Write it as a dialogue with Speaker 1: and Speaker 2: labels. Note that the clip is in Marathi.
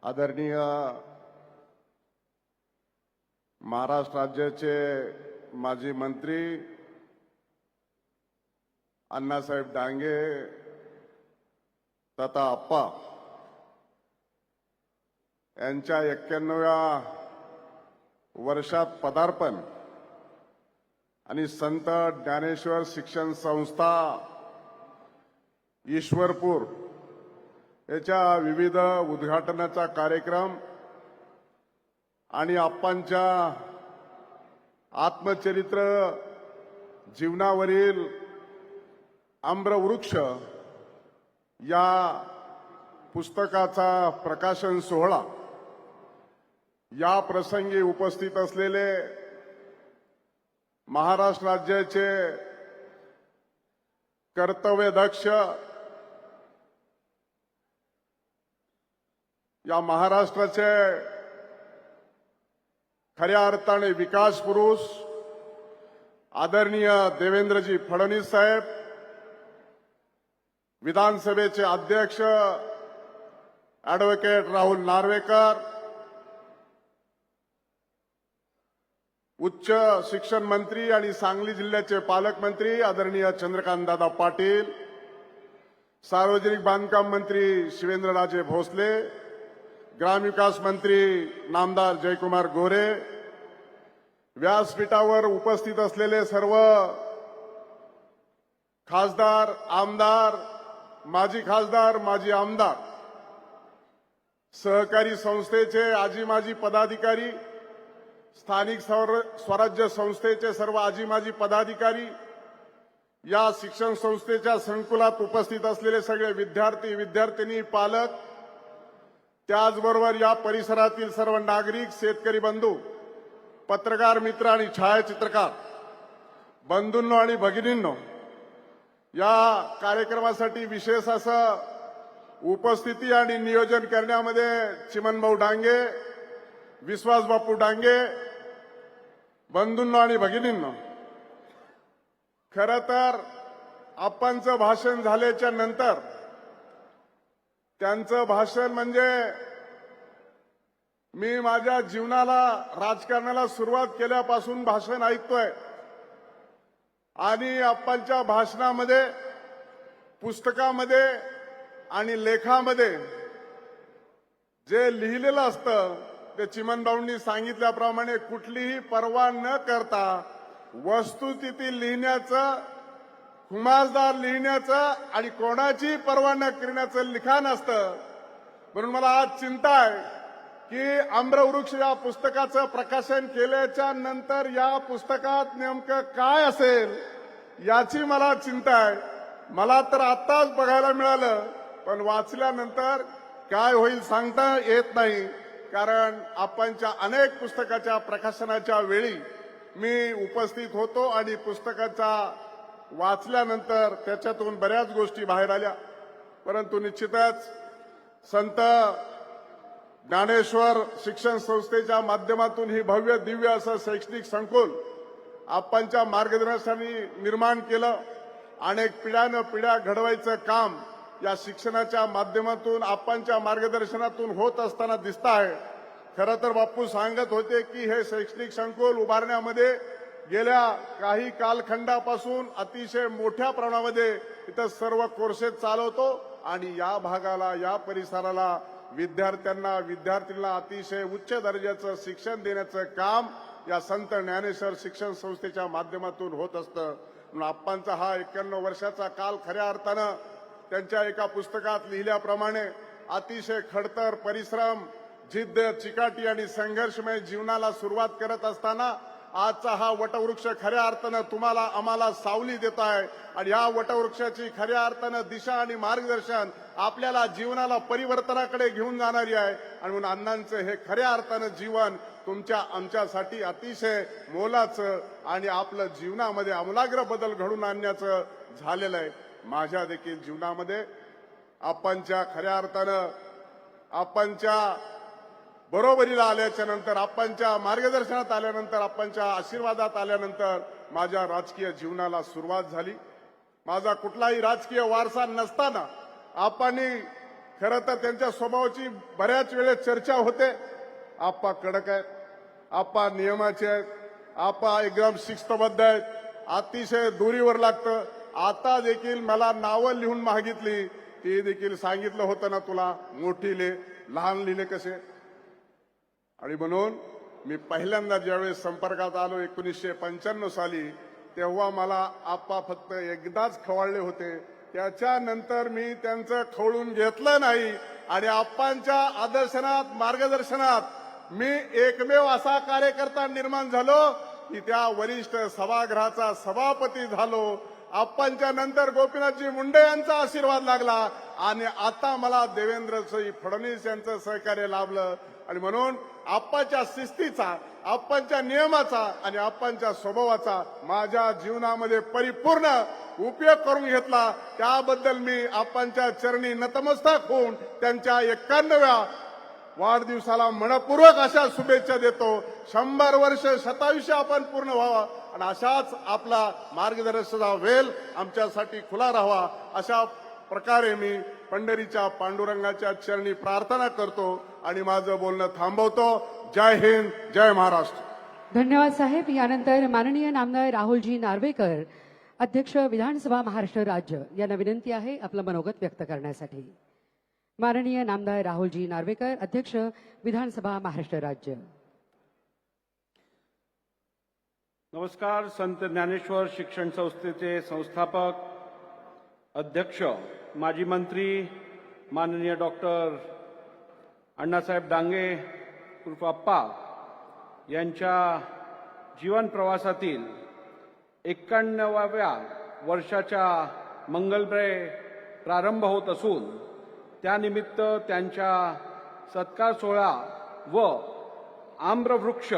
Speaker 1: आदरणीय महाराष्ट्र राज्याचे माजी मंत्री अण्णासाहेब डांगे तथा आप्पा यांच्या 91व्या वर्षात पदार्पण आणि संत ज्ञानेश्वर शिक्षण संस्था ईश्वरपूर याच्या विविध उद्घाटनाचा कार्यक्रम आणि आप्पांच्या आत्मचरित्र जीवनावरील आम्रवृक्ष या पुस्तकाचा प्रकाशन सोहळा या प्रसंगी उपस्थित असलेले महाराष्ट्र राज्याचे कर्तव्यदक्ष या महाराष्ट्राचे खऱ्या अर्थाने विकास पुरुष आदरणीय देवेंद्रजी फडणवीस साहेब, विधानसभेचे अध्यक्ष ॲडव्होकेट राहुल नार्वेकर, उच्च शिक्षण मंत्री आणि सांगली जिल्ह्याचे पालकमंत्री आदरणीय चंद्रकांतदादा पाटील, सार्वजनिक बांधकाम मंत्री शिवेंद्रराजे भोसले, ग्रामविकास मंत्री नामदार जयकुमार गोरे, व्यासपीठावर उपस्थित असलेले सर्व खासदार, आमदार, माजी आमदार, सहकारी संस्थेचे आजी माजी पदाधिकारी, स्थानिक स्वराज्य संस्थेचे सर्व आजी माजी पदाधिकारी, या शिक्षण संस्थेच्या संकुलात उपस्थित असलेले सगळे विद्यार्थी विद्यार्थिनी, पालक, त्याचबरोबर या परिसरातील सर्व नागरिक, शेतकरी बंधू, पत्रकार मित्र आणि छायाचित्रकार बंधूंनो आणि भगिनींनो, या कार्यक्रमासाठी विशेष असं उपस्थिती आणि नियोजन करण्यामध्ये चिमनभाऊ डांगे, विश्वासबापू डांगे, बंधूंनो आणि भगिनींनो, खरं तर आप्पांचं भाषण झाल्याच्या नंतर त्यांचं भाषण म्हणजे मी माझ्या जीवनाला, राजकारणाला सुरुवात केल्यापासून भाषण ऐकतोय आणि आप्पांच्या भाषणामध्ये, पुस्तकामध्ये आणि लेखामध्ये जे लिहिलेलं असतं ते चिमनभाऊंनी सांगितल्याप्रमाणे कुठलीही पर्वा न करता वस्तुस्थिती लिहिण्याचं, खुमासदार लिहिण्याचं आणि कोणाची पर्वा न करण्याचं लिखाण असतं. म्हणून मला आज चिंता आहे की आम्रवृक्ष या पुस्तकाचं प्रकाशन केल्याच्या नंतर या पुस्तकात नेमकं काय असेल याची मला चिंता आहे. मला तर आत्ताच बघायला मिळालं, पण वाचल्यानंतर काय होईल सांगता येत नाही. कारण आप्पांच्या अनेक पुस्तकाच्या प्रकाशनाच्या वेळी मी उपस्थित होतो आणि पुस्तकाचा वाचल्यानंतर त्याच्यातून बऱ्याच गोष्टी बाहेर आल्या. परंतु निश्चितच संत ज्ञानेश्वर शिक्षण संस्थेच्या माध्यमातून ही भव्य दिव्य असं शैक्षणिक संकुल आप्पांच्या मार्गदर्शनाने निर्माण केलं. अनेक पिढ्या घडवायचं काम या शिक्षणाच्या माध्यमातून, आप्पांच्या मार्गदर्शनातून होत असताना दिसत आहे. खरं तर बापू सांगत होते की हे शैक्षणिक संकुल उभारण्यामध्ये गेल्या काही कालखंडापासून अतिशय मोठ्या प्रमाणामध्ये इथं सर्व कोर्सेस चालवतो आणि या भागाला, या परिसराला विद्यार्थ्यांना अतिशय उच्च दर्जाचं शिक्षण देण्याचं काम या संत ज्ञानेश्वर शिक्षण संस्थेच्या माध्यमातून होत असतं. म्हणून आप्पांचा हा 91 वर्षाचा काल खऱ्या अर्थानं त्यांच्या एका पुस्तकात लिहिल्याप्रमाणे अतिशय खडतर परिश्रम, जिद्द, चिकाटी आणि संघर्षमय जीवनाला सुरुवात करत असताना आजचा हा वटवृक्ष खऱ्या अर्थानं तुम्हाला आम्हाला सावली देत आहे आणि या वटवृक्षाची खऱ्या अर्थानं दिशा आणि मार्गदर्शन आपल्याला जीवनाला परिवर्तनाकडे घेऊन जाणारी आहे. आणि म्हणून अण्णांचं हे खऱ्या अर्थानं जीवन आमच्यासाठी अतिशय मोलाचं आणि आपलं जीवनामध्ये आमूलाग्र बदल घडून आणण्याचं झालेलं आहे. माझ्या देखील जीवनामध्ये आप्पांच्या खऱ्या अर्थानं, आप्पांच्या बरोबरीला आल्याच्या नंतर, आप्पांच्या मार्गदर्शनात आल्यानंतर, आप्पांच्या आशीर्वादात आल्यानंतर माझ्या राजकीय जीवनाला सुरुवात झाली. माझा कुठलाही राजकीय वारसा नसताना आप्पांनी खरं तर त्यांच्या स्वभावाची बऱ्याच वेळेस चर्चा होते. आप्पा कडक आहेत, आप्पा नियमाचे आहेत, आप्पा एकदम शिस्तबद्ध आहेत, अतिशय दुरीवर लागतं. आता देखील मला नावं लिहून मागितली, ती देखील सांगितलं होतं ना तुला, मोठी लिहे लहान लिहिले कसे. आणि म्हणून मी पहिल्यांदा ज्यावेळेस संपर्कात आलो 1995 साली, तेव्हा मला आप्पा फक्त एकदाच खवळले होते. त्याच्यानंतर मी त्यांचं खवळून घेतलं नाही आणि आप्पांच्या आदर्शनात मार्गदर्शनात मी एकमेव असा कार्यकर्ता निर्माण झालो की त्या वरिष्ठ सभागृहाचा सभापती झालो. आप्पांच्या नंतर गोपीनाथजी मुंडे यांचा आशीर्वाद लागला आणि आता मला देवेंद्रजी फडणवीस यांचं सहकार्य लाभलं. आणि म्हणून आप्पाच्या शिस्तीचा, आप्पांच्या नियमाचा आणि आप्पांच्या स्वभावाचा माझ्या जीवनामध्ये परिपूर्ण उपयोग करून घेतला. त्याबद्दल मी आप्पांच्या चरणी नतमस्तक होऊन त्यांच्या 91व्या वाढदिवसाला मनपूर्वक अशा शुभेच्छा देतो. 100 वर्ष शतायुष्य आपण पूर्ण व्हावा आणि अशाच आपला मार्गदर्शनाचा वेल आमच्यासाठी खुला राहावा, अशा प्रकारे मी पंढरीच्या पांडुरंगाच्या चरणी प्रार्थना करतो आणि माझं बोलणं थांबवतो. जय हिंद, जय महाराष्ट्र.
Speaker 2: धन्यवाद साहेब. यानंतर माननीय नामदार राहुलजी नार्वेकर, अध्यक्ष विधानसभा महाराष्ट्र राज्य, यांना विनंती आहे आपलं मनोगत व्यक्त करण्यासाठी. माननीय नामदार राहुलजी नार्वेकर, अध्यक्ष विधानसभा महाराष्ट्र राज्य.
Speaker 3: नमस्कार. संत ज्ञानेश्वर शिक्षण संस्थेचे संस्थापक, अध्यक्ष, माजी मंत्री माननीय डॉक्टर अण्णासाहेब डांगे उर्फ अप्पा यांच्या जीवन प्रवासातील 91व्या वर्षाच्या मंगलमय प्रारंभ होत असून त्यानिमित्त त्यांच्या सत्कार सोहळा व आम्रवृक्ष